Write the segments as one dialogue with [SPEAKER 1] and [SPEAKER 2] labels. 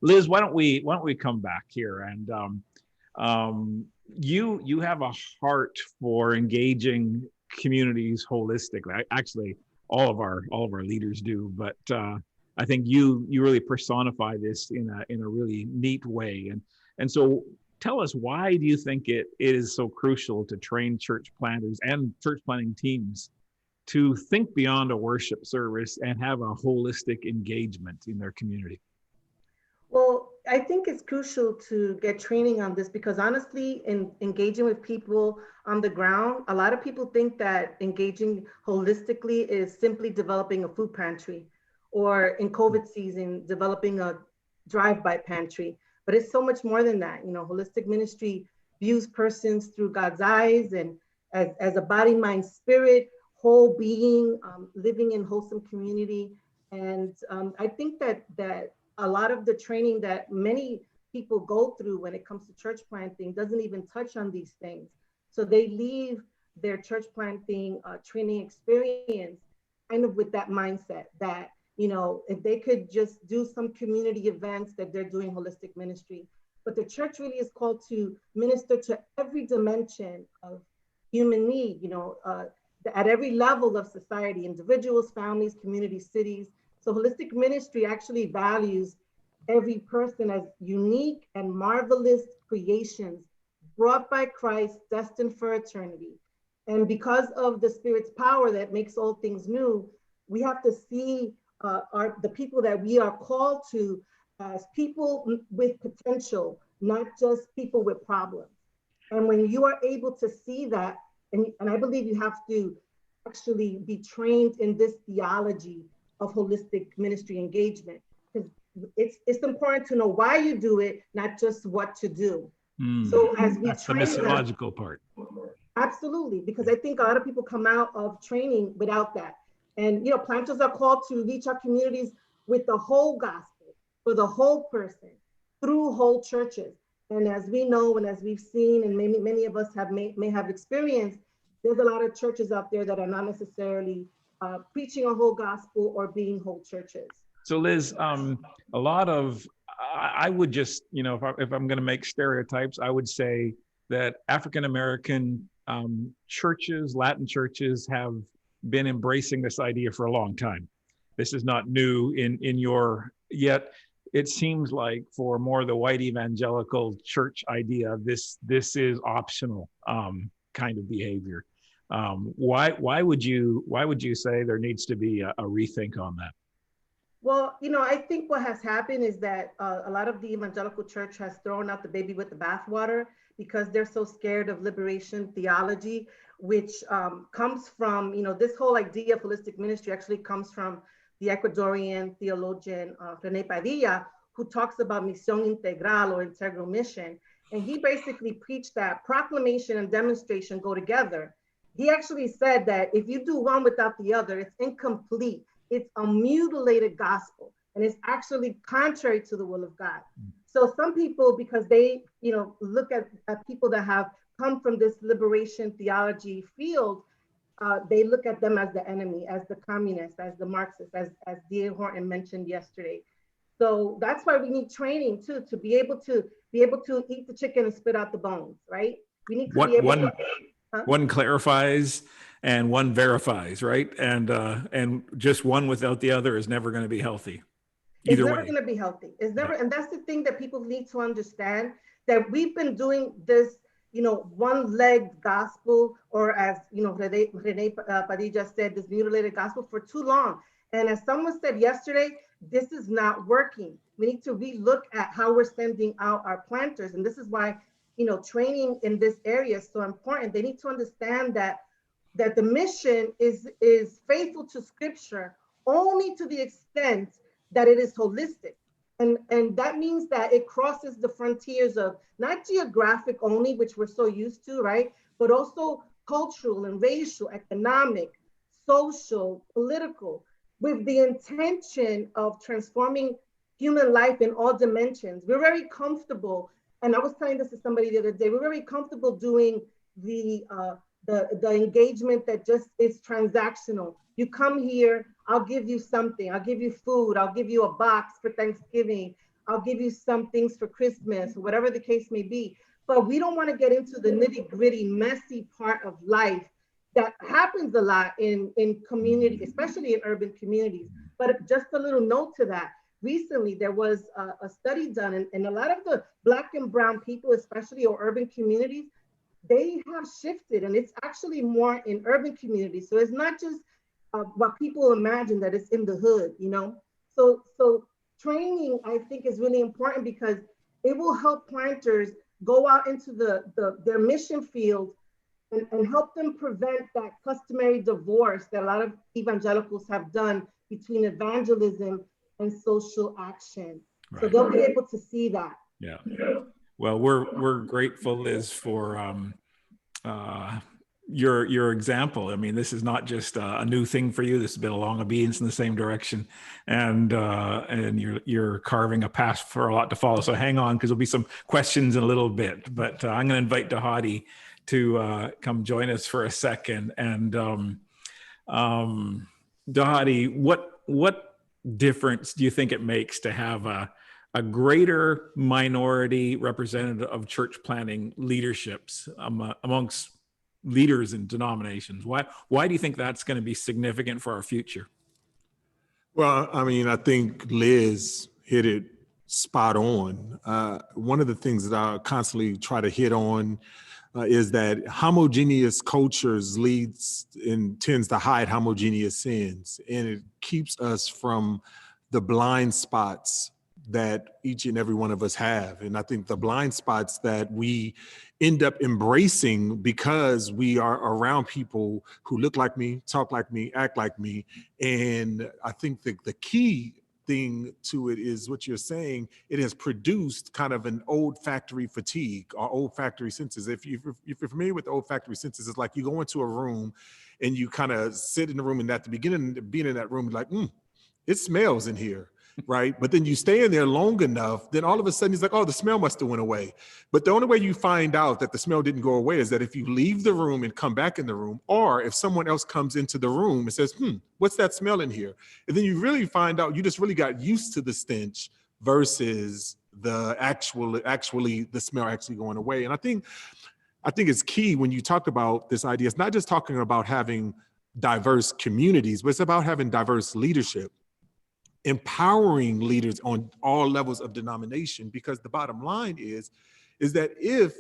[SPEAKER 1] Liz, why don't we come back here? And you have a heart for engaging communities holistically. Actually, all of our leaders do, but I think you really personify this in a really neat way. And so tell us, why do you think it is so crucial to train church planters and church planting teams to think beyond a worship service and have a holistic engagement in their community?
[SPEAKER 2] Well, I think it's crucial to get training on this because honestly, in engaging with people on the ground, a lot of people think that engaging holistically is simply developing a food pantry or in COVID season, developing a drive-by pantry. But it's so much more than that. Holistic ministry views persons through God's eyes and as a body, mind, spirit, whole being, living in wholesome community. And I think that a lot of the training that many people go through when it comes to church planting doesn't even touch on these things. So they leave their church planting training experience kind of with that mindset that, if they could just do some community events, that they're doing holistic ministry. But the church really is called to minister to every dimension of human need, at every level of society, individuals, families, communities, cities. So holistic ministry actually values every person as unique and marvelous creations brought by Christ, destined for eternity. And because of the Spirit's power that makes all things new, we have to see the people that we are called to as people with potential, not just people with problems. And when you are able to see that, and I believe you have to actually be trained in this theology of holistic ministry engagement, because it's important to know why you do it, not just what to do. So as we
[SPEAKER 1] That's the
[SPEAKER 2] train them,
[SPEAKER 1] missiological part.
[SPEAKER 2] absolutely, because I think a lot of people come out of training without that. And planters are called to reach our communities with the whole gospel for the whole person through whole churches. And as we know, and as we've seen, and many of us may have experienced, there's a lot of churches out there that are not necessarily preaching a whole gospel or being whole churches.
[SPEAKER 1] So Liz, a lot of, I would just, if I'm going to make stereotypes, I would say that African-American churches, Latin churches have been embracing this idea for a long time. This is not new yet it seems like for more the white evangelical church idea, this is optional kind of behavior. Why would you say there needs to be a rethink on that?
[SPEAKER 2] Well, I think what has happened is that a lot of the evangelical church has thrown out the baby with the bathwater because they're so scared of liberation theology, which comes from, this whole idea of holistic ministry actually comes from the Ecuadorian theologian René Padilla, who talks about misión integral or integral mission. And he basically preached that proclamation and demonstration go together. He actually said that if you do one without the other, it's incomplete. It's a mutilated gospel, and it's actually contrary to the will of God. So some people, because they, look at people that have come from this liberation theology field, they look at them as the enemy, as the communists, as the Marxists, as D.A. Horton mentioned yesterday. So that's why we need training too, to be able to eat the chicken and spit out the bones, right? We need to be able to.
[SPEAKER 1] One clarifies and one verifies, right? And just one without the other is never going to be healthy.
[SPEAKER 2] It's never going to be healthy. It's never, and that's the thing that people need to understand, that we've been doing this, one-legged gospel, or as René Padilla said, this mutilated gospel for too long. And as someone said yesterday, this is not working. We need to relook at how we're sending out our planters, and this is why training in this area is so important. They need to understand that the mission is faithful to Scripture only to the extent that it is holistic. And that means that it crosses the frontiers of not geographic only, which we're so used to, right? But also cultural and racial, economic, social, political, with the intention of transforming human life in all dimensions. We're very comfortable, and I was telling this to somebody the other day, we're very comfortable doing the engagement that just is transactional. You come here, I'll give you something. I'll give you food. I'll give you a box for Thanksgiving. I'll give you some things for Christmas, or whatever the case may be. But we don't want to get into the nitty gritty, messy part of life that happens a lot in community, especially in urban communities. But just a little note to that. Recently, there was a study done, and a lot of the Black and brown people, especially, or urban communities, they have shifted, and it's actually more in urban communities. So it's not just what people imagine that it's in the hood, you know. So training, I think, is really important because it will help planters go out into their mission field and help them prevent that customary divorce that a lot of evangelicals have done between evangelism and social action. Right. So they'll be able to see that.
[SPEAKER 1] Yeah. Well, we're grateful, Liz, for your example. I mean, this is not just a new thing for you. This has been a long obedience in the same direction, and you're carving a path for a lot to follow. So hang on, because there'll be some questions in a little bit. But I'm going to invite Dhati to come join us for a second. And Dhati, what difference do you think it makes to have a greater minority representative of church planting leaderships amongst leaders and denominations? Why do you think that's going to be significant for our future?
[SPEAKER 3] Well, I mean, I think Liz hit it spot on. One of the things that I constantly try to hit on is that homogeneous cultures leads and tends to hide homogeneous sins, and it keeps us from the blind spots that each and every one of us have. And I think the blind spots that we end up embracing because we are around people who look like me, talk like me, act like me. And I think the key thing to it is what you're saying. It has produced kind of an old factory fatigue or old factory senses. If you're familiar with the old factory senses, it's like you go into a room and you kind of sit in the room, and at the beginning of being in that room, like, it smells in here. Right. But then you stay in there long enough, then all of a sudden it's like, oh, the smell must have went away. But the only way you find out that the smell didn't go away is that if you leave the room and come back in the room, or if someone else comes into the room and says, what's that smell in here? And then you really find out you just really got used to the stench versus the actually the smell actually going away. And I think it's key when you talk about this idea. It's not just talking about having diverse communities, but it's about having diverse leadership. Empowering leaders on all levels of denomination, because the bottom line is that if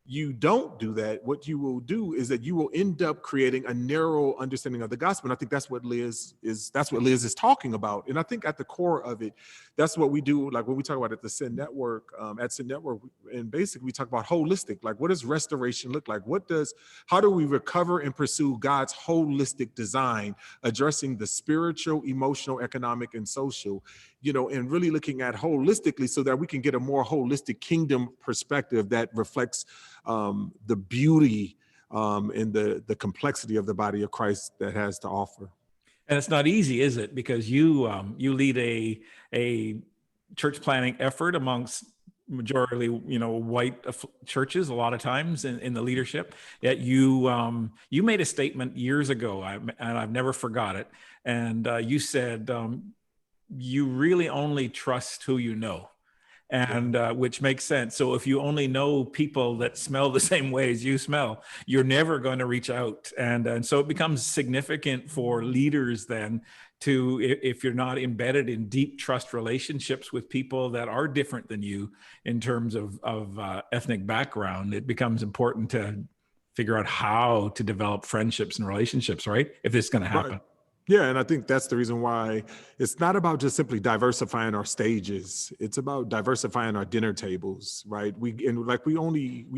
[SPEAKER 3] you don't do that, what you will do is that you will end up creating a narrow understanding of the gospel. And I think that's what Liz is talking about. And I think at the core of it, that's what we do. Like when we talk about at the Sin Network, and basically we talk about holistic, like what does restoration look like? How do we recover and pursue God's holistic design, addressing the spiritual, emotional, economic, and social, and really looking at holistically so that we can get a more holistic kingdom perspective that reflects the beauty and the complexity of the body of Christ that has to offer.
[SPEAKER 1] And it's not easy, is it? Because you lead a church planting effort amongst majority, white churches a lot of times in the leadership. Yet you made a statement years ago, and I've never forgot it. And you said you really only trust who you know. And which makes sense. So if you only know people that smell the same way as you smell, you're never going to reach out. And so it becomes significant for leaders then to, if you're not embedded in deep trust relationships with people that are different than you in terms of ethnic background, it becomes important to figure out how to develop friendships and relationships, right? If this is going to happen.
[SPEAKER 3] Right. Yeah, and I think that's the reason why it's not about just simply diversifying our stages. It's about diversifying our dinner tables, right? We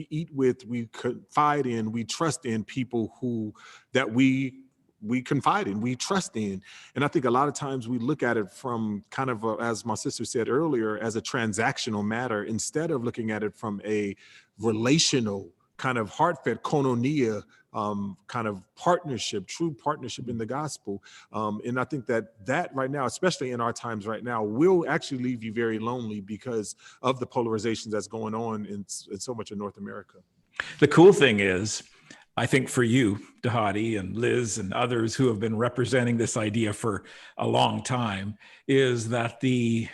[SPEAKER 3] eat with, we confide in, we trust in people that we confide in, we trust in. And I think a lot of times we look at it from kind of, as my sister said earlier, as a transactional matter, instead of looking at it from a relational kind of heartfelt koinonia kind of partnership, true partnership in the gospel. And I think that right now, especially in our times right now, will actually leave you very lonely because of the polarizations that's going on in so much of North America.
[SPEAKER 1] The cool thing is, I think for you, Dhati and Liz and others who have been representing this idea for a long time, is that the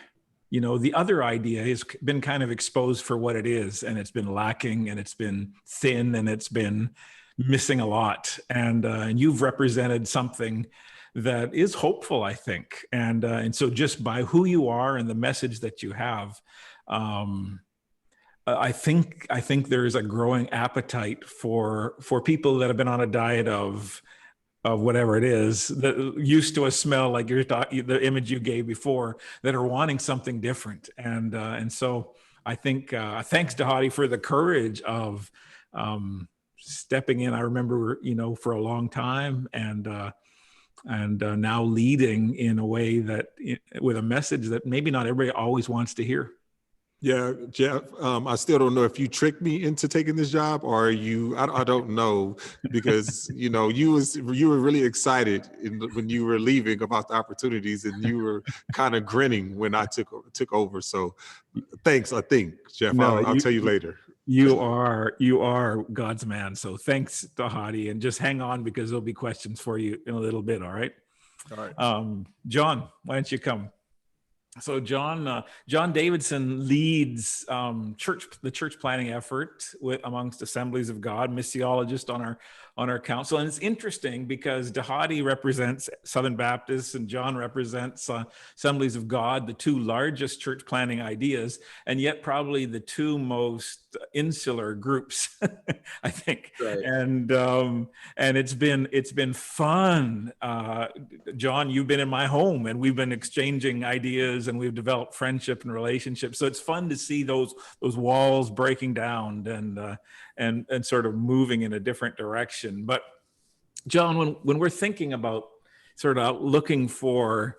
[SPEAKER 1] the other idea has been kind of exposed for what it is, and it's been lacking, and it's been thin, and it's been missing a lot. And you've represented something that is hopeful, I think. And so just by who you are and the message that you have, I think there's a growing appetite for people that have been on a diet of whatever it is, that used to a smell like the image you gave before, that are wanting something different. And so I think thanks to Hadi for the courage of stepping in. I remember, for a long time, and now leading in a way that, with a message that maybe not everybody always wants to hear.
[SPEAKER 3] Yeah, Jeff, I still don't know if you tricked me into taking this job, or I don't know, because, you were really excited when you were leaving about the opportunities, and you were kind of grinning when I took over. So thanks, I think, Jeff.
[SPEAKER 1] No,
[SPEAKER 3] I'll tell you later.
[SPEAKER 1] You are God's man. So thanks to Hadi, and just hang on, because there'll be questions for you in a little bit. All right.
[SPEAKER 3] All right.
[SPEAKER 1] John, why don't you come? So John Davidson leads the church planting effort amongst Assemblies of God, missiologist on our council. And it's interesting because Hadi represents Southern Baptists and John represents Assemblies of God, the two largest church planting ideas, and yet probably the two most insular groups, I think.
[SPEAKER 4] Right.
[SPEAKER 1] And it's been fun. John, you've been in my home, and we've been exchanging ideas, and we've developed friendship and relationships. So it's fun to see those walls breaking down and sort of moving in a different direction. But John, when we're thinking about sort of looking for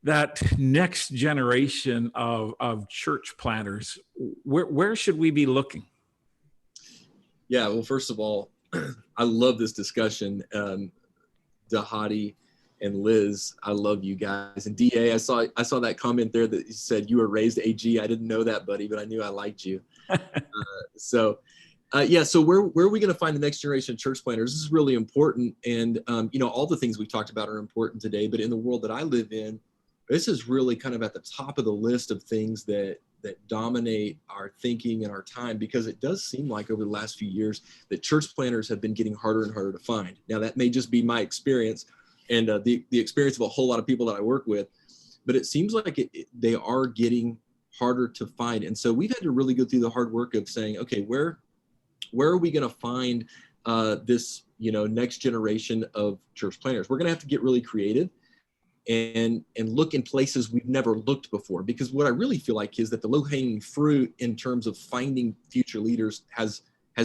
[SPEAKER 1] that next generation of church planters, where should we be looking?
[SPEAKER 4] Yeah, well, first of all, I love this discussion. Hadi and Liz, I love you guys. And DA, I saw that comment there that you said you were raised AG. I didn't know that, buddy, but I knew I liked you. So where are we going to find the next generation of church planters? This is really important. And, all the things we talked about are important today, but in the world that I live in, this is really kind of at the top of the list of things that dominate our thinking and our time, because it does seem like over the last few years that church planters have been getting harder and harder to find. Now, that may just be my experience and the experience of a whole lot of people that I work with, but it seems like they are getting harder to find. And so we've had to really go through the hard work of saying, okay, where are we going to find this, next generation of church planters? We're going to have to get really creative and look in places we've never looked before, because what I really feel like is that the low-hanging fruit in terms of finding future leaders has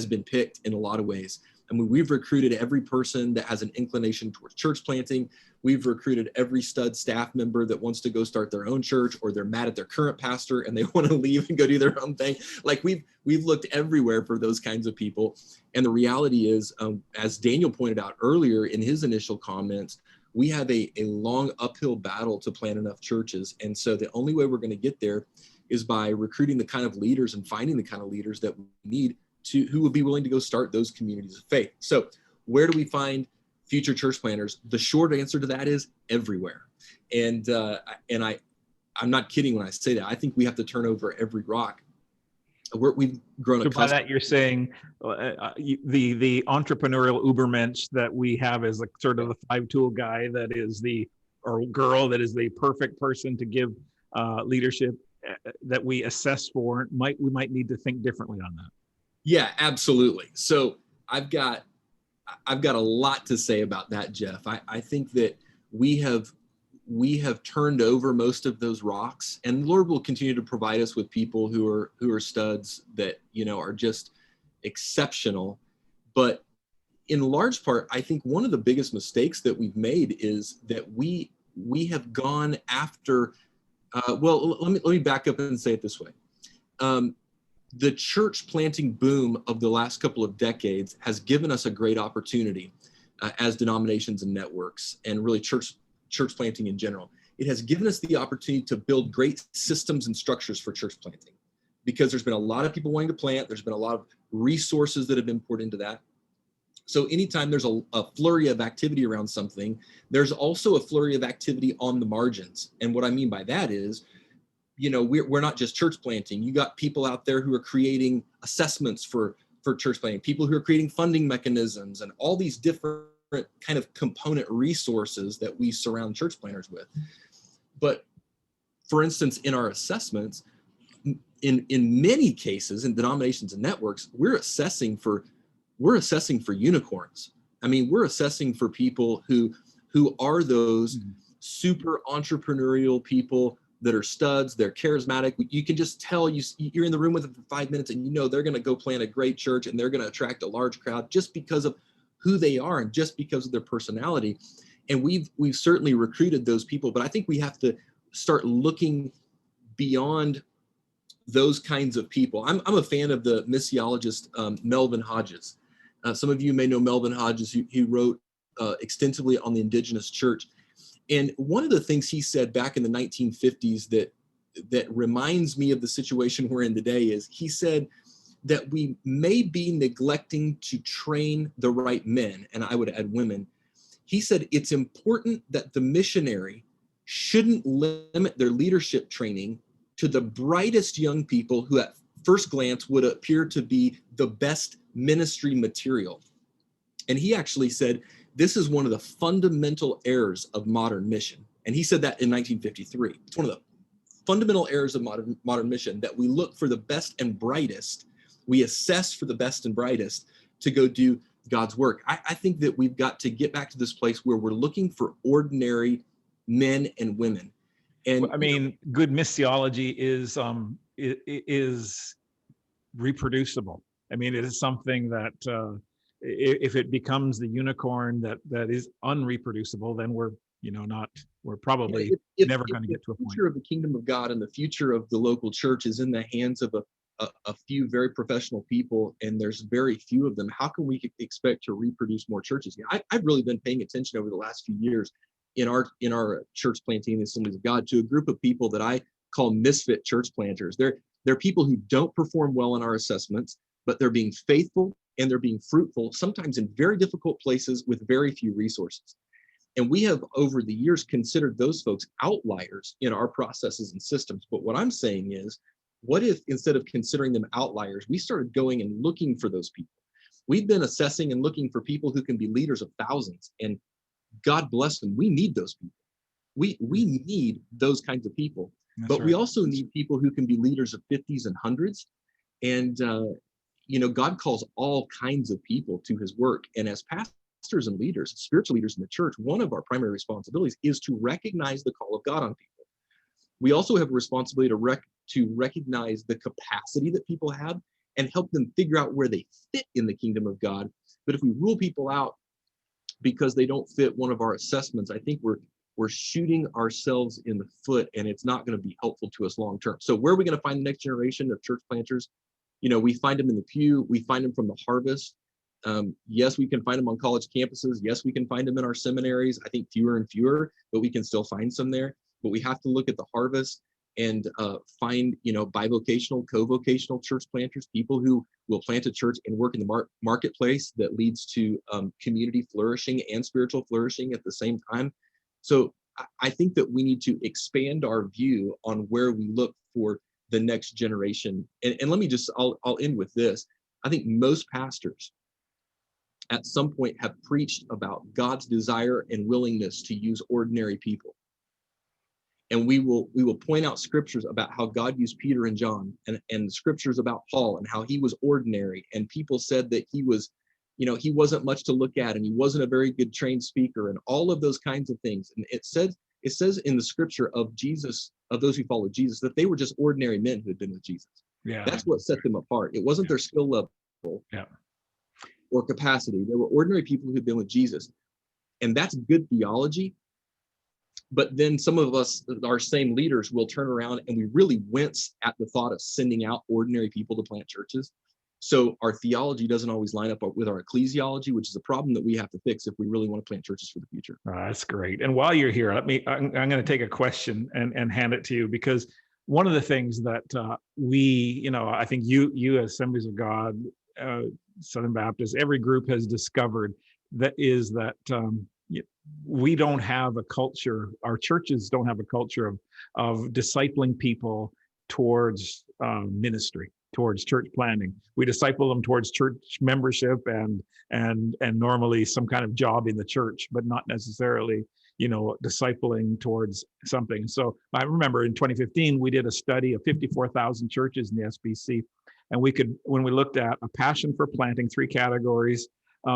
[SPEAKER 4] been picked in a lot of ways. I mean, we've recruited every person that has an inclination towards church planting. We've recruited every stud staff member that wants to go start their own church, or they're mad at their current pastor and they want to leave and go do their own thing. Like we've looked everywhere for those kinds of people. And the reality is, as Daniel pointed out earlier in his initial comments, we have a long uphill battle to plant enough churches. And so the only way we're going to get there is by recruiting the kind of leaders and finding the kind of leaders that we need who would be willing to go start those communities of faith. So where do we find future church planters? The short answer to that is everywhere. And I'm not kidding when I say that. I think we have to turn over every rock. We've grown up.
[SPEAKER 1] So by that, you're saying the entrepreneurial Ubermensch that we have as like sort of the 5-tool guy that is or girl that is the perfect person to give leadership that we assess for, we might need to think differently on that.
[SPEAKER 4] Yeah, absolutely. So I've got a lot to say about that, Jeff. I think that we have turned over most of those rocks, and the Lord will continue to provide us with people who are studs that, are just exceptional. But in large part, I think one of the biggest mistakes that we've made is that we have gone after, let me back up and say it this way. The church planting boom of the last couple of decades has given us a great opportunity as denominations and networks, and really church planting in general. It has given us the opportunity to build great systems and structures for church planting, because there's been a lot of people wanting to plant. There's been a lot of resources that have been poured into that. So anytime there's a flurry of activity around something, there's also a flurry of activity on the margins. And what I mean by that is we're not just church planting. You got people out there who are creating assessments for church planting, people who are creating funding mechanisms, and all these different kind of component resources that we surround church planters with. But for instance, in our assessments, in many cases, in denominations and networks, we're assessing for unicorns. I mean, we're assessing for people who are those super entrepreneurial people that are studs. They're charismatic. You can just tell you're in the room with them for 5 minutes, and they're going to go plant a great church, and they're going to attract a large crowd just because of who they are and just because of their personality. And we've certainly recruited those people, but I think we have to start looking beyond those kinds of people. I'm a fan of the missiologist Melvin Hodges. Some of you may know Melvin Hodges. He wrote extensively on the indigenous church. And one of the things he said back in the 1950s that reminds me of the situation we're in today is he said that we may be neglecting to train the right men, and I would add women. He said it's important that the missionary shouldn't limit their leadership training to the brightest young people who at first glance would appear to be the best ministry material. And he actually said, this is one of the fundamental errors of modern mission. And he said that in 1953. It's one of the fundamental errors of modern mission, that we look for the best and brightest. We assess for the best and brightest to go do God's work. I think that we've got to get back to this place where we're looking for ordinary men and women. And
[SPEAKER 1] I mean, good missiology is reproducible. I mean, it is something that if it becomes the unicorn that is unreproducible, then we're probably never going to get to a point.
[SPEAKER 4] The future of the kingdom of God and the future of the local church is in the hands of a few very professional people, and there's very few of them. How can we expect to reproduce more churches? I've really been paying attention over the last few years in our church planting Assemblies of God to a group of people that I call misfit church planters. They're people who don't perform well in our assessments, but they're being faithful and they're being fruitful, sometimes in very difficult places with very few resources. And we have over the years considered those folks outliers in our processes and systems. But what I'm saying is, what if instead of considering them outliers, we started going and looking for those people? We've been assessing and looking for people who can be leaders of thousands, and God bless them. We need those people. We need those kinds of people.
[SPEAKER 1] That's
[SPEAKER 4] but
[SPEAKER 1] right.
[SPEAKER 4] We also need people who can be leaders of 50s and 100s. And, God calls all kinds of people to his work. And as pastors and leaders, spiritual leaders in the church, one of our primary responsibilities is to recognize the call of God on people. We also have a responsibility to recognize the capacity that people have and help them figure out where they fit in the kingdom of God. But if we rule people out because they don't fit one of our assessments, I think we're shooting ourselves in the foot, and it's not going to be helpful to us long term. So where are we going to find the next generation of church planters? We find them in the pew. We find them from the harvest. Yes, we can find them on college campuses. Yes, we can find them in our seminaries. I think fewer and fewer, but we can still find some there. But we have to look at the harvest and find, bivocational, co-vocational church planters, people who will plant a church and work in the marketplace that leads to community flourishing and spiritual flourishing at the same time. So I think that we need to expand our view on where we look for the next generation. And let me I'll end with this. I think most pastors at some point have preached about God's desire and willingness to use ordinary people. And we will point out scriptures about how God used Peter and John, and scriptures about Paul and how he was ordinary. And people said that he was, he wasn't much to look at, and he wasn't a very good trained speaker, and all of those kinds of things. And it says in the scripture of Jesus, of those who followed Jesus, that they were just ordinary men who had been with Jesus.
[SPEAKER 1] Yeah.
[SPEAKER 4] That's what set them apart. It wasn't their skill level or capacity. They were ordinary people who had been with Jesus. And that's good theology. But then some of us, our same leaders, will turn around and we really wince at the thought of sending out ordinary people to plant churches. So our theology doesn't always line up with our ecclesiology, which is a problem that we have to fix if we really want to plant churches for the future.
[SPEAKER 1] That's great. And while you're here, I'm going to take a question and hand it to you, because one of the things that I think you as Assemblies of God, Southern Baptist, every group has discovered that we don't have a culture, our churches don't have a culture of discipling people towards ministry, towards church planting. We disciple them towards church membership and normally some kind of job in the church, but not necessarily, discipling towards something. So I remember in 2015, we did a study of 54,000 churches in the SBC. And when we looked at a passion for planting, 3 categories,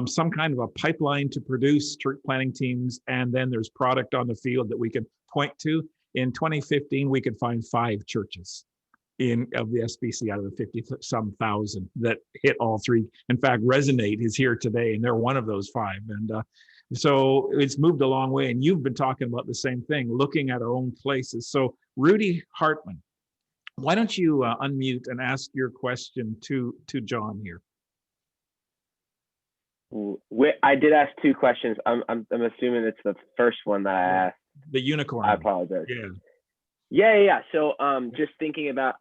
[SPEAKER 1] some kind of a pipeline to produce church planting teams, and then there's product on the field that we could point to. In 2015, we could find 5 churches of the SBC out of the 50-some thousand that hit all 3. In fact, Resonate is here today, and they're one of those 5. And so it's moved a long way. And you've been talking about the same thing, looking at our own places. So Rudy Hartman, why don't you unmute and ask your question to John here?
[SPEAKER 5] I did ask 2 questions. I'm assuming it's the first one that I asked.
[SPEAKER 1] The unicorn.
[SPEAKER 5] I apologize.
[SPEAKER 1] Yeah.
[SPEAKER 5] So just thinking about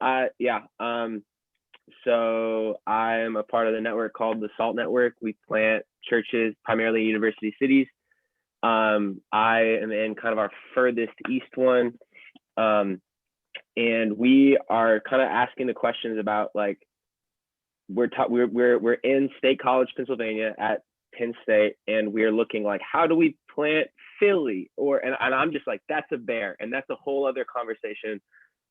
[SPEAKER 5] so I'm a part of the network called the SALT Network. We plant churches primarily in university cities. I am in kind of our furthest east one. And we are kind of asking the questions about, like, we're in State College, Pennsylvania at Penn State, and we're looking like, how do we plant Philly? And I'm just like, that's a bear. And that's a whole other conversation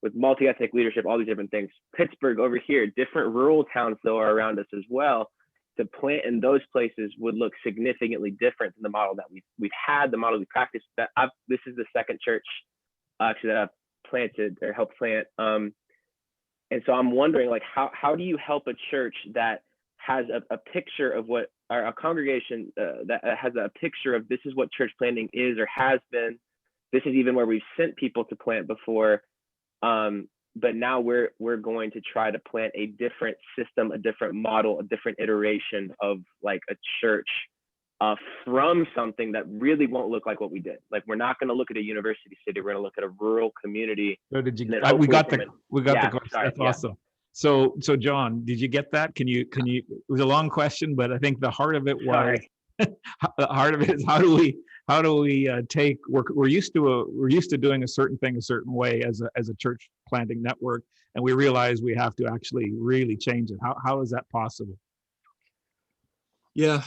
[SPEAKER 5] with multi-ethnic leadership, all these different things. Pittsburgh over here, different rural towns though are around us as well. To plant in those places would look significantly different than the model that we've had, the model we practiced. This is the second church actually that I've planted or helped plant. And so I'm wondering, like, how do you help a church that has a picture of what, or a congregation that has a picture of this is what church planting is or has been. This is even where we've sent people to plant before. But now we're going to try to plant a different system, a different model, a different iteration of like a church from something that really won't look like what we did. Like, we're not going to look at a university city. We're going to look at a rural community.
[SPEAKER 1] So did you? We got the question. That's awesome. So John, did you get that? Can you? It was a long question, but I think the heart of it was the heart of it is how do we take? We're used to doing a certain thing a certain way as a church planting network, and we realize we have to actually really change it. How is that possible?
[SPEAKER 4] Yeah.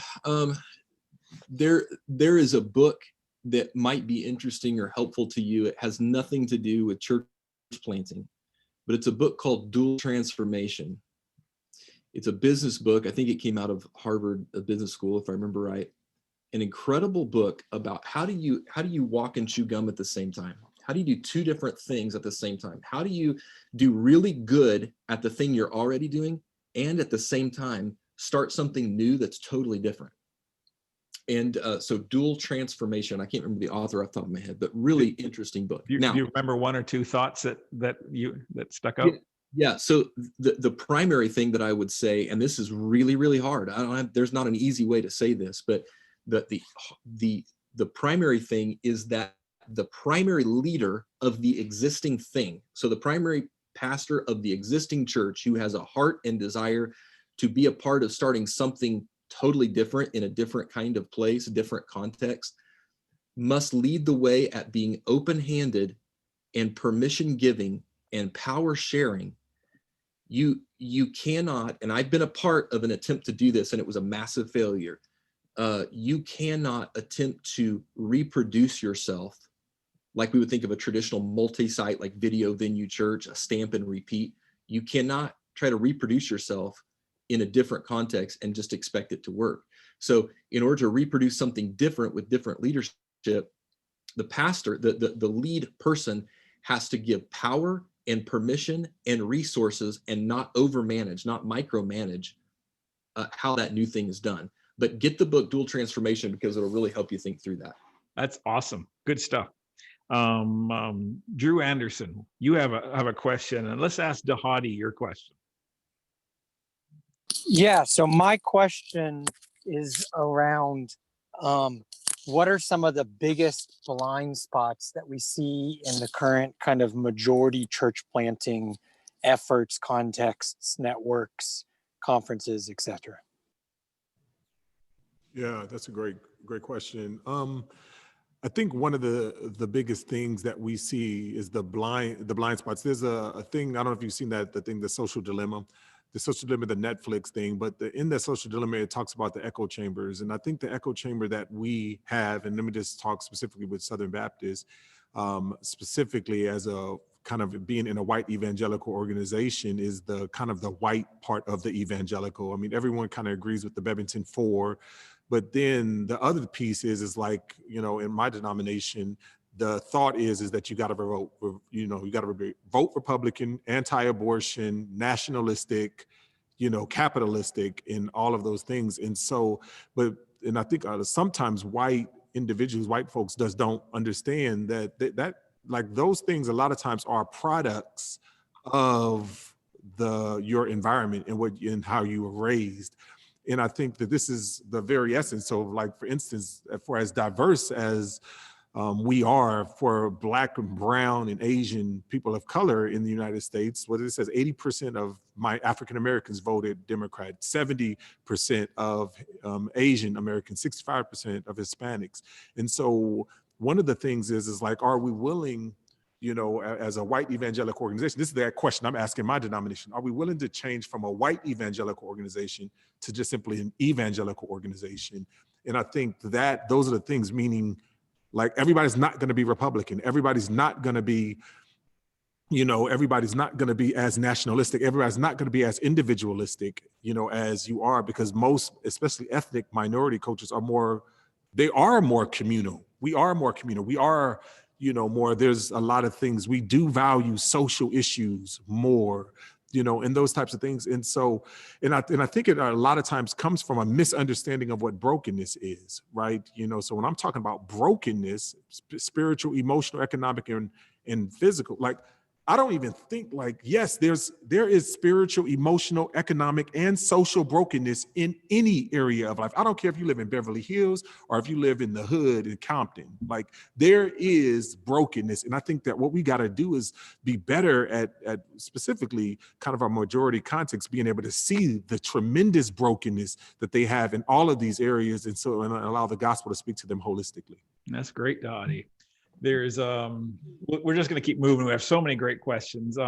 [SPEAKER 4] There is a book that might be interesting or helpful to you. It has nothing to do with church planting, but it's a book called Dual Transformation. It's a business book. I think it came out of Harvard Business School, if I remember right. An incredible book about how do you walk and chew gum at the same time? How do you do 2 different things at the same time? How do you do really good at the thing you're already doing and at the same time start something new that's totally different? And so Dual Transformation, I can't remember the author off the top of my head, but really interesting book.
[SPEAKER 1] Do you remember 1 or 2 thoughts that stuck out?
[SPEAKER 4] Yeah. So the primary thing that I would say, and this is really, really hard. There's not an easy way to say this, but the primary thing is that the primary leader of the existing thing, so the primary pastor of the existing church who has a heart and desire to be a part of starting something totally different in a different kind of place, a different context, must lead the way at being open-handed and permission giving and power sharing. You cannot, and I've been a part of an attempt to do this and it was a massive failure. You cannot attempt to reproduce yourself like we would think of a traditional multi-site like video venue church, a stamp and repeat. You cannot try to reproduce yourself in a different context and just expect it to work. So in order to reproduce something different with different leadership, the pastor, the lead person has to give power and permission and resources and not overmanage, not micromanage how that new thing is done. But get the book Dual Transformation because it'll really help you think through that.
[SPEAKER 1] That's awesome. Good stuff. Drew Anderson, you have a question, and let's ask Dahadi your question.
[SPEAKER 6] Yeah, so my question is around what are some of the biggest blind spots that we see in the current kind of majority church planting efforts, contexts, networks, conferences, etc.?
[SPEAKER 3] Yeah, that's a great question. I think one of the biggest things that we see is the blind spots. There's a thing, I don't know if you've seen that, the social dilemma, the Netflix thing, but in the social dilemma, it talks about the echo chambers. And I think the echo chamber that we have, and let me just talk specifically with Southern Baptists, specifically as a kind of being in a white evangelical organization, is the kind of the white part of the evangelical. I mean, everyone kind of agrees with the Bebington Four, but then the other piece is like, you know, in my denomination, the thought is that you got to vote, you know, you got to vote Republican, anti-abortion, nationalistic, you know, capitalistic, and all of those things. And so, and I think sometimes white individuals, white folks just don't understand that like those things a lot of times are products of your environment and how you were raised. And I think that this is the very essence. So like, for instance, for as diverse as we are, for Black and Brown and Asian people of color in the United States, what it says, 80% of my African Americans voted Democrat, 70% of Asian Americans, 65% of Hispanics. And so one of the things is like, are we willing, you know, as a white evangelical organization, this is that question I'm asking my denomination, are we willing to change from a white evangelical organization to just simply an evangelical organization? And I think that those are the things, meaning like everybody's not going to be Republican. Everybody's not going to be, you know, everybody's not going to be as nationalistic. Everybody's not going to be as individualistic, you know, as you are, because most, especially ethnic minority cultures, are more communal. We are more communal. We are, you know, more, there's a lot of things. We do value social issues more, you know, and those types of things. And so, and I think it a lot of times comes from a misunderstanding of what brokenness is, right? You know, so when I'm talking about brokenness, spiritual, emotional, economic, and physical, like, I don't even think like, yes, there is spiritual, emotional, economic, and social brokenness in any area of life. I don't care if you live in Beverly Hills or if you live in the hood in Compton, like there is brokenness. And I think that what we got to do is be better at specifically kind of our majority context, being able to see the tremendous brokenness that they have in all of these areas. And allow the gospel to speak to them holistically.
[SPEAKER 1] That's great, Dottie. There's we're just going to keep moving. We have so many great questions.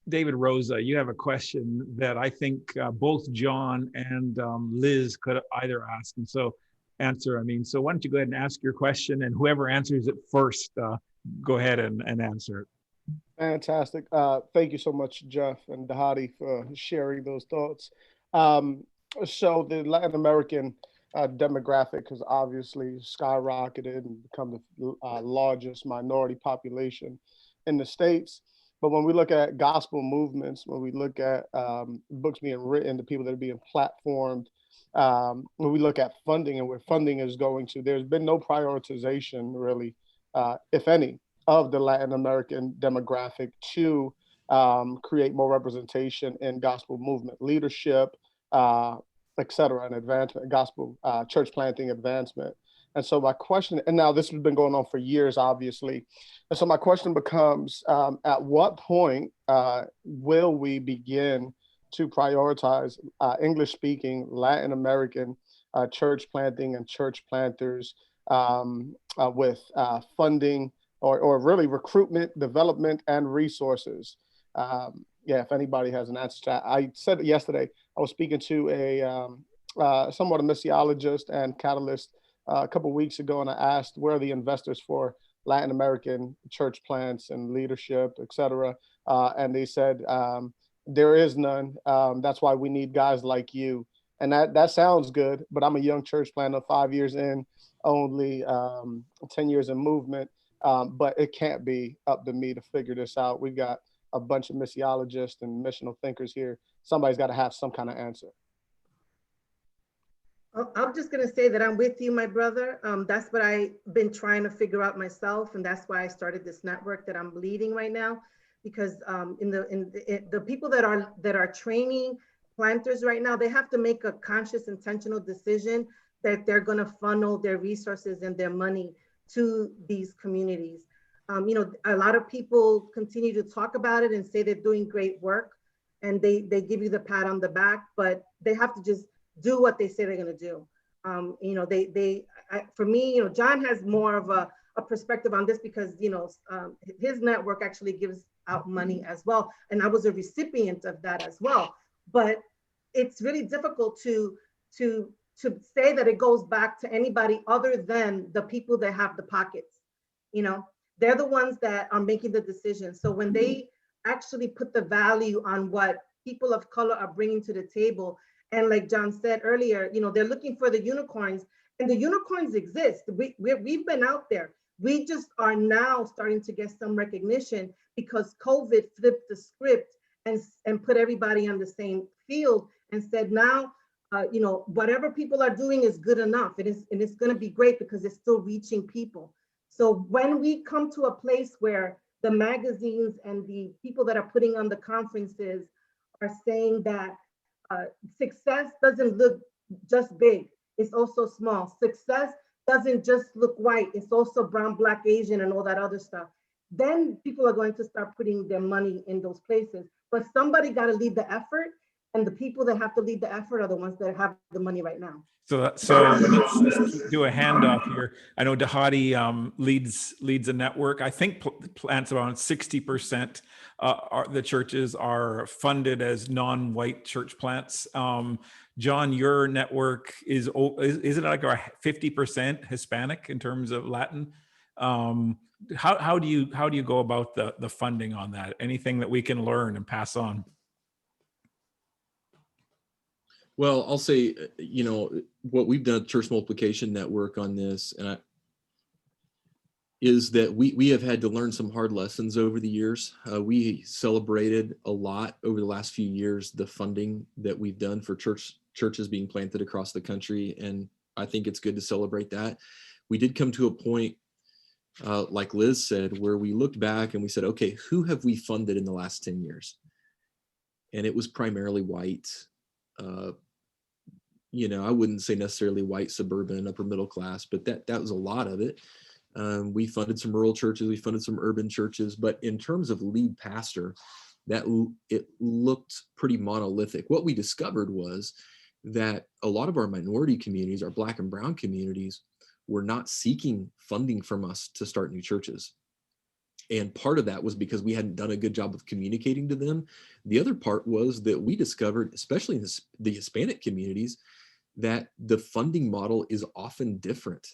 [SPEAKER 1] David Rosa, you have a question that I think both John and Liz could either ask and so answer. I mean, so why don't you go ahead and ask your question, and whoever answers it first, go ahead and answer it.
[SPEAKER 7] Fantastic. Thank you so much, Jeff and Dahadi, for sharing those thoughts. So the Latin American demographic has obviously skyrocketed and become the largest minority population in the States. But when we look at gospel movements, when we look at books being written, the people that are being platformed, when we look at funding and where funding is going to, there's been no prioritization really, if any, of the Latin American demographic to create more representation in gospel movement leadership, et cetera, and advancement, gospel church planting advancement. And so my question, and now this has been going on for years, obviously. And so my question becomes, at what point will we begin to prioritize English-speaking Latin American church planting and church planters with funding or really recruitment, development, and resources? Yeah, if anybody has an answer to that. I said it yesterday, I was speaking to a somewhat a missiologist and catalyst a couple of weeks ago, and I asked where are the investors for Latin American church plants and leadership, et cetera. And they said, there is none. That's why we need guys like you. And that sounds good, but I'm a young church planter, 5 years in, only 10 years in movement. But it can't be up to me to figure this out. We've got a bunch of missiologists and missional thinkers here. Somebody's got to have some kind of answer.
[SPEAKER 2] I'm just going to say that I'm with you, my brother. That's what I've been trying to figure out myself. And that's why I started this network that I'm leading right now, because the people that are training planters right now, they have to make a conscious, intentional decision that they're going to funnel their resources and their money to these communities. You know, a lot of people continue to talk about it and say they're doing great work, and they give you the pat on the back, but they have to just do what they say they're going to do. For me, John has more of a perspective on this because, his network actually gives out money as well. And I was a recipient of that as well. But it's really difficult to say that it goes back to anybody other than the people that have the pockets. They're the ones that are making the decisions. So when they actually put the value on what people of color are bringing to the table, and like John said earlier, they're looking for the unicorns, and the unicorns exist. We've been out there. We just are now starting to get some recognition because COVID flipped the script and put everybody on the same field and said, now, whatever people are doing is good enough. It's going to be great because it's still reaching people. So when we come to a place where the magazines and the people that are putting on the conferences are saying that success doesn't look just big, it's also small. Success doesn't just look white, it's also brown, black, Asian, and all that other stuff. Then people are going to start putting their money in those places. But somebody got to lead the effort, and the people that have to lead the effort are the ones that have the money right now.
[SPEAKER 1] So let's do a handoff here. I know Dhati leads a network. I think plants around 60% the churches are funded as non-white church plants. John, your network is it like a 50% Hispanic in terms of Latin? How do you go about the funding on that? Anything that we can learn and pass on?
[SPEAKER 4] Well, I'll say, what we've done at Church Multiplication Network on this is that we have had to learn some hard lessons over the years. We celebrated a lot over the last few years the funding that we've done for churches being planted across the country, and I think it's good to celebrate that. We did come to a point, like Liz said, where we looked back and we said, okay, who have we funded in the last 10 years? And it was primarily white. I wouldn't say necessarily white, suburban, upper middle class, but that was a lot of it. We funded some rural churches, we funded some urban churches, but in terms of lead pastor, it looked pretty monolithic. What we discovered was that a lot of our minority communities, our Black and brown communities, were not seeking funding from us to start new churches. And part of that was because we hadn't done a good job of communicating to them. The other part was that we discovered, especially in the Hispanic communities, that the funding model is often different.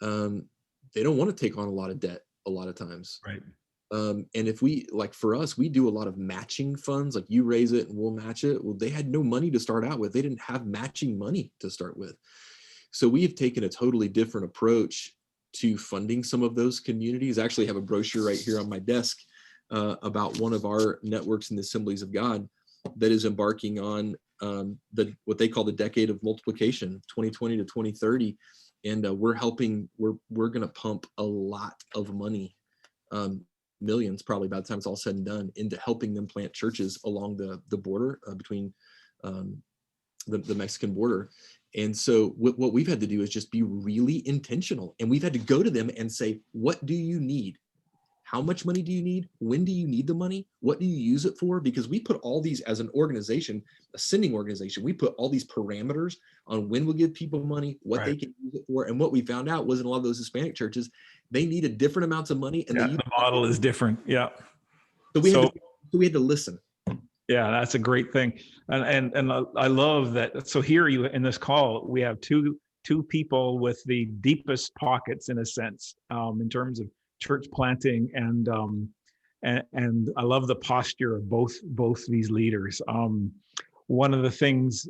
[SPEAKER 4] They don't want to take on a lot of debt a lot of times.
[SPEAKER 1] Right.
[SPEAKER 4] And if for us, we do a lot of matching funds, like you raise it and we'll match it. Well, they had no money to start out with. They didn't have matching money to start with. So we have taken a totally different approach to funding some of those communities. I actually have a brochure right here on my desk about one of our networks in the Assemblies of God that is embarking on what they call the decade of multiplication, 2020 to 2030. And we're going to pump a lot of money, millions probably by the time it's all said and done, into helping them plant churches along the border between the Mexican border. And so what we've had to do is just be really intentional. And we've had to go to them and say, what do you need? How much money do you need? When do you need the money? What do you use it for? Because we put all these, as an organization, a sending organization, we put all these parameters on when we'll give people money, what they can use it for. And what we found out was in a lot of those Hispanic churches, they needed different amounts of money. And
[SPEAKER 1] the model is different. Yeah.
[SPEAKER 4] So we had to listen.
[SPEAKER 1] Yeah, that's a great thing. And I love that. So here in this call, we have two people with the deepest pockets, in a sense, in terms of church planting, and I love the posture of both these leaders. One of the things,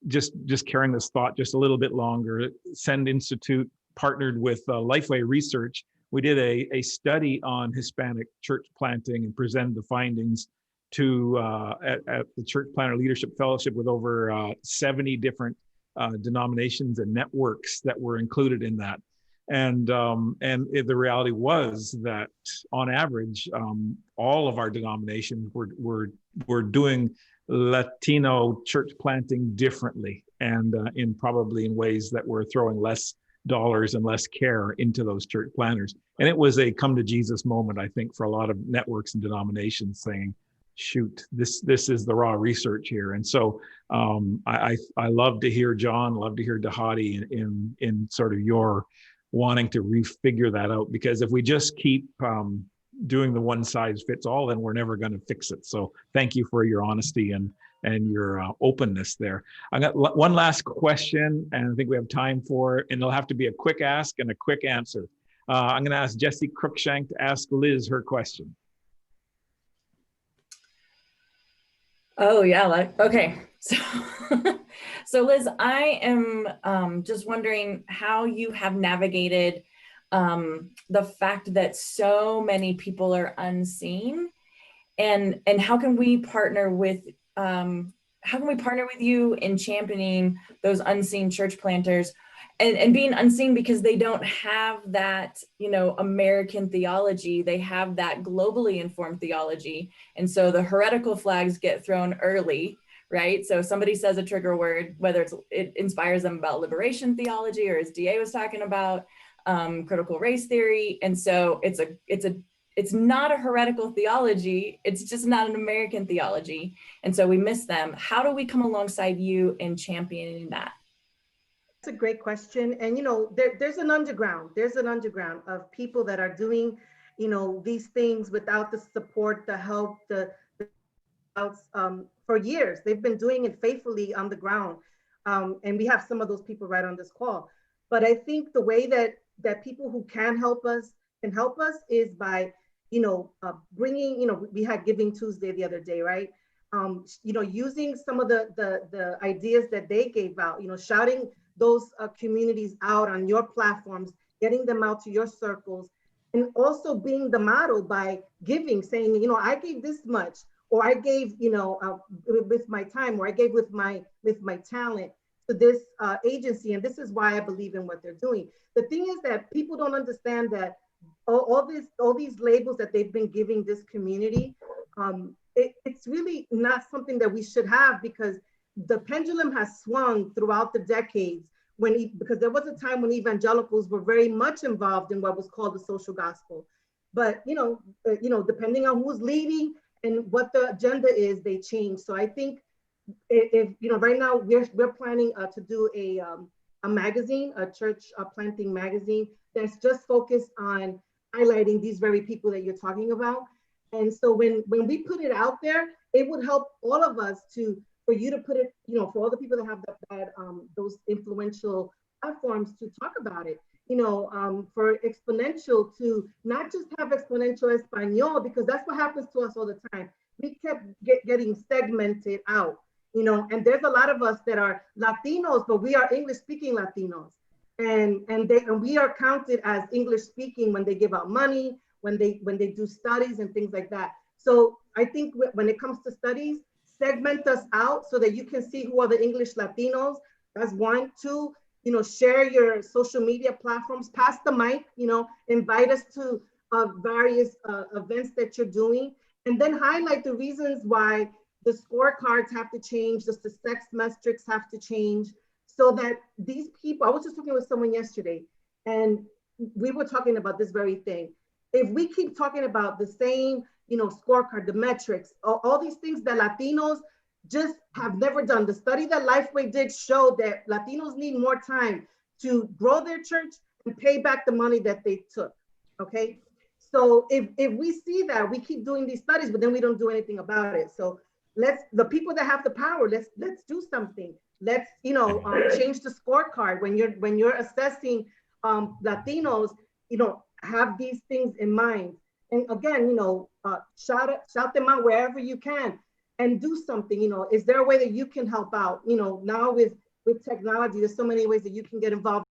[SPEAKER 1] just carrying this thought just a little bit longer, Send Institute partnered with Lifeway Research. We did a study on Hispanic church planting and presented the findings to at the Church Planter Leadership Fellowship with over 70 different denominations and networks that were included in that. And the reality was that on average, all of our denominations were doing Latino church planting differently, and probably in ways that were throwing less dollars and less care into those church planters. And it was a come to Jesus moment, I think, for a lot of networks and denominations, saying, shoot, this is the raw research here. And so I love to hear John, love to hear Dhati in sort of your wanting to refigure that out, because if we just keep doing the one size fits all, then we're never going to fix it. So thank you for your honesty and your openness there. I got one last question, and I think we have time for it, and it'll have to be a quick ask and a quick answer. I'm going to ask Jessie Cruikshank to ask Liz her question.
[SPEAKER 8] Oh yeah, okay. So Liz, I am just wondering how you have navigated the fact that so many people are unseen, and how can we partner with you in championing those unseen church planters and being unseen, because they don't have that, American theology, they have that globally informed theology. And so the heretical flags get thrown early, right? So somebody says a trigger word, whether it inspires them about liberation theology, or as DA was talking about, critical race theory. And so it's not a heretical theology. It's just not an American theology. And so we miss them. How do we come alongside you in championing that?
[SPEAKER 2] That's a great question. And, there's an underground of people that are doing, these things without the support, the help, for years. They've been doing it faithfully on the ground. And we have some of those people right on this call. But I think the way that people who can help us is by, bringing, we had Giving Tuesday the other day, right? Using some of the ideas that they gave out, shouting those communities out on your platforms, getting them out to your circles, and also being the model by giving, saying, I gave this much, or I gave, with my time, or I gave with my talent to this agency, and this is why I believe in what they're doing. The thing is that people don't understand that all these labels that they've been giving this community, it's really not something that we should have, because the pendulum has swung throughout the decades because there was a time when evangelicals were very much involved in what was called the social gospel. But, depending on who's leading and what the agenda is, they change. So I think if right now we're planning to do a magazine, a church planting magazine that's just focused on highlighting these very people that you're talking about. And so when we put it out there, it would help all of us for you to put it, for all the people that have those influential platforms to talk about it, for Exponential to not just have Exponential Espanol, because that's what happens to us all the time. We kept getting segmented out, and there's a lot of us that are Latinos, but we are English speaking Latinos. And we are counted as English speaking when they give out money, when they do studies and things like that. So I think when it comes to studies, segment us out so that you can see who are the English Latinos. That's one. Two, share your social media platforms, pass the mic, invite us to various events that you're doing, and then highlight the reasons why the scorecards have to change, the success metrics have to change, so that these people, I was just talking with someone yesterday, and we were talking about this very thing. If we keep talking about the same, scorecard, the metrics, all these things that Latinos just have never done. The study that Lifeway did showed that Latinos need more time to grow their church and pay back the money that they took, okay? So if we see that, we keep doing these studies, but then we don't do anything about it. So the people that have the power, let's do something. Let's, change the scorecard. When you're assessing Latinos, have these things in mind. And again, shout them out wherever you can, and do something. Is there a way that you can help out? Now with technology, there's so many ways that you can get involved.